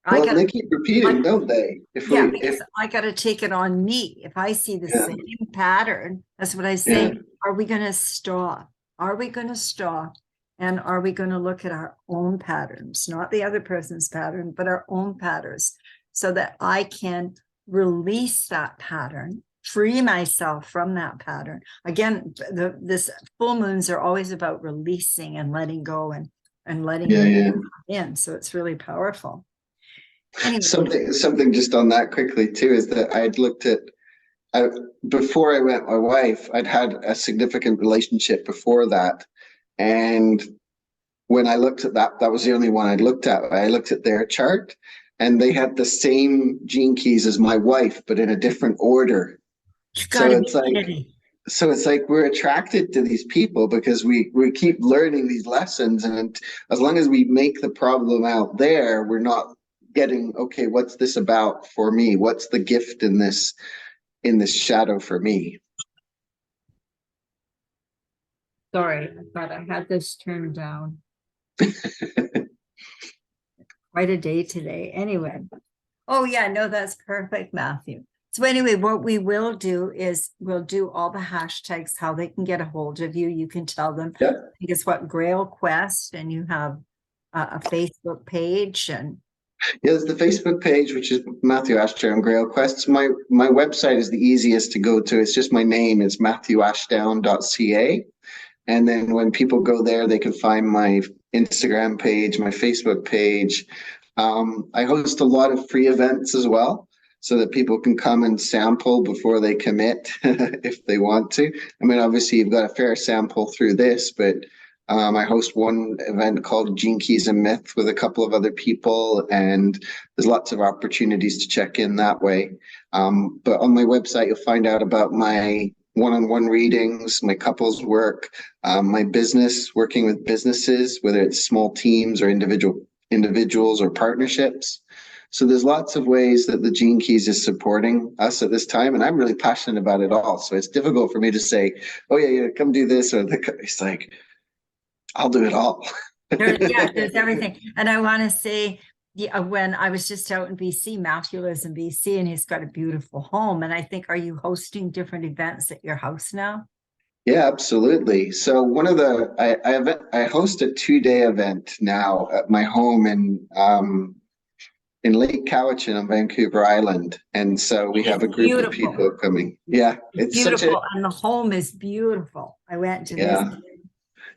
Well, they keep repeating, don't they? Because I got to take it on me. If I see the same pattern, that's what I say. Are we going to stop? Are we going to stop? And are we going to look at our own patterns, not the other person's pattern, but our own patterns, so that I can release that pattern, free myself from that pattern? Again, this full moons are always about releasing and letting go and letting in. So it's really powerful. Anyway. Something just on that quickly too is that I'd looked at, before I met my wife, I'd had a significant relationship before that. And when I looked at that was the only one I'd looked at. I looked at their chart and they had the same gene keys as my wife, but in a different order. So it's like we're attracted to these people because we keep learning these lessons. And as long as we make the problem out there, we're not getting, okay, what's this about for me? What's the gift in this shadow for me? Sorry, I thought I had this turned down. Quite a day today. Anyway. Oh yeah, no, that's perfect, Matthew. So anyway, what we will do is we'll do all the hashtags, how they can get a hold of you. You can tell them. I think it's what, Grail Quest, and you have a Facebook page. And there's the Facebook page, which is Matthew Ashdown Grail Quests. My website is the easiest to go to. It's just my name. It's matthewashdown.ca. And then when people go there, they can find my Instagram page, my Facebook page. I host a lot of free events as well, so that people can come and sample before they commit if they want to. I mean, obviously, you've got a fair sample through this, but I host one event called Gene Keys and Myth with a couple of other people, and there's lots of opportunities to check in that way. But on my website, you'll find out about my one-on-one readings, my couples work, my business, working with businesses, whether it's small teams or individuals or partnerships. So there's lots of ways that the Gene Keys is supporting us at this time, and I'm really passionate about it all. So it's difficult for me to say, oh yeah, come do this, or it's like, I'll do it all. There's everything. And I want to say, when I was just out in BC, Matthew lives in BC and he's got a beautiful home. And I think, are you hosting different events at your house now? Yeah, absolutely. So one of the I host a 2-day event now at my home in Lake Cowichan on Vancouver Island, and so we have It's a group of beautiful. people coming. Yeah, it's such a Beautiful. And the home is beautiful. I went to yeah. visit.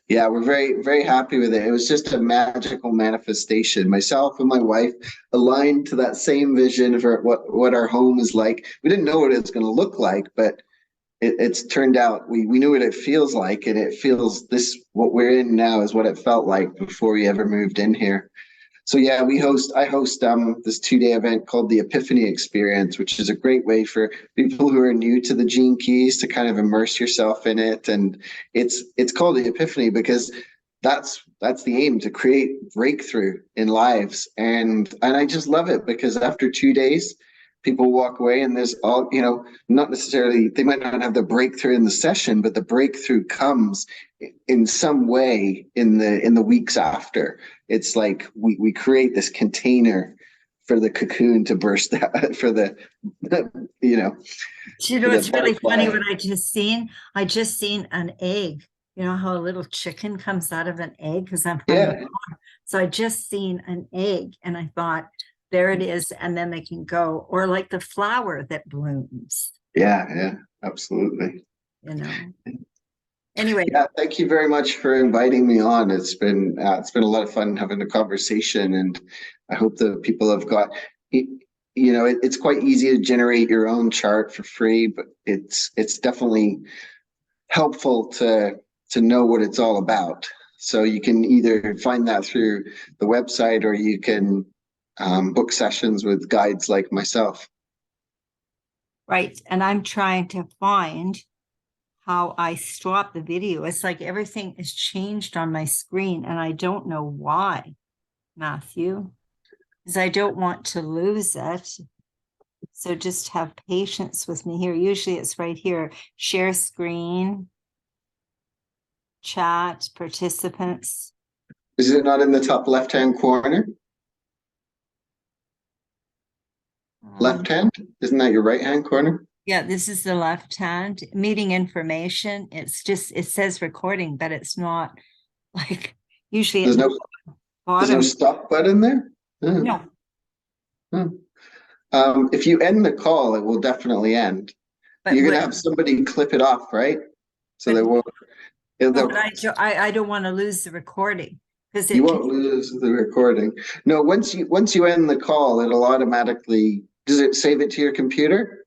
Yeah, we're very, very happy with it. It was just a magical manifestation. Myself and my wife aligned to that same vision for what our home is like. We didn't know what it was going to look like, but it's turned out we knew what it feels like, and it feels this what we're in now is what it felt like before we ever moved in here. So yeah, I host this 2-day event called the Epiphany Experience, which is a great way for people who are new to the Gene Keys to kind of immerse yourself in it. And it's called the Epiphany because that's the aim, to create breakthrough in lives. And I just love it because after 2 days, people walk away and there's all, not necessarily, they might not have the breakthrough in the session, but the breakthrough comes in some way in the weeks after. It's like we create this container for the cocoon to burst out, for the It's really funny what I just seen. I just seen an egg. You know how a little chicken comes out of an egg, because I'm from Yeah. so I just seen an egg and I thought, there it is, and then they can go, or like the flower that blooms. Yeah, absolutely. Anyway. Yeah, thank you very much for inviting me on. It's been a lot of fun having a conversation, and I hope that people have got. It's quite easy to generate your own chart for free, but it's definitely helpful to know what it's all about. So you can either find that through the website, or you can book sessions with guides like myself. Right, and I'm trying to find how I stop the video. It's like everything is changed on my screen and I don't know why, Matthew, because I don't want to lose it. So just have patience with me here. Usually it's right here. Share screen, chat, participants. Is it not in the top left-hand corner? Left hand? Isn't that your right-hand corner? Yeah, this is the left hand. Meeting information. It's just, it says recording, but it's not like usually There's no stop button there? No. If you end the call, it will definitely end. But you're going to have somebody clip it off, right? So they won't. I don't want to lose the recording, because you won't lose the recording. No, once you end the call, it'll automatically. Does it save it to your computer?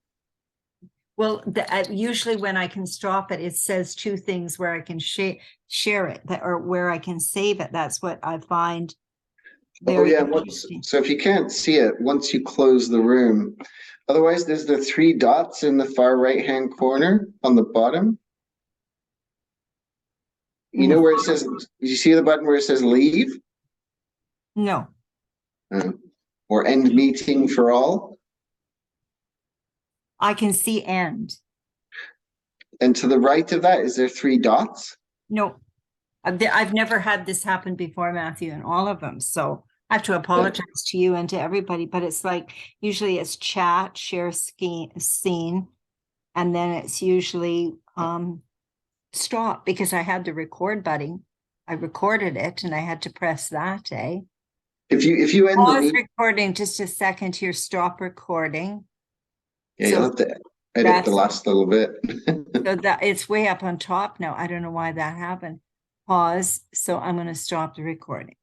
Well, usually when I can stop it, it says two things: where I can share it, or where I can save it. That's what I find very interesting. So if you can't see it, once you close the room, otherwise there's the 3 dots in the far right-hand corner on the bottom. You know where it says, you see the button where it says leave? No. Or end meeting for all? I can see end. And to the right of that, is there 3 dots? No. I've never had this happen before, Matthew, in all of them. So I have to apologize to you and to everybody, but it's like, usually it's chat, share scene, and then it's usually stop, because I had the record button. I recorded it and I had to press that, If you end pause recording just a second here, stop recording. Yeah, you'll have to edit the last little bit. So that it's way up on top now. I don't know why that happened. Pause. So I'm going to stop the recording.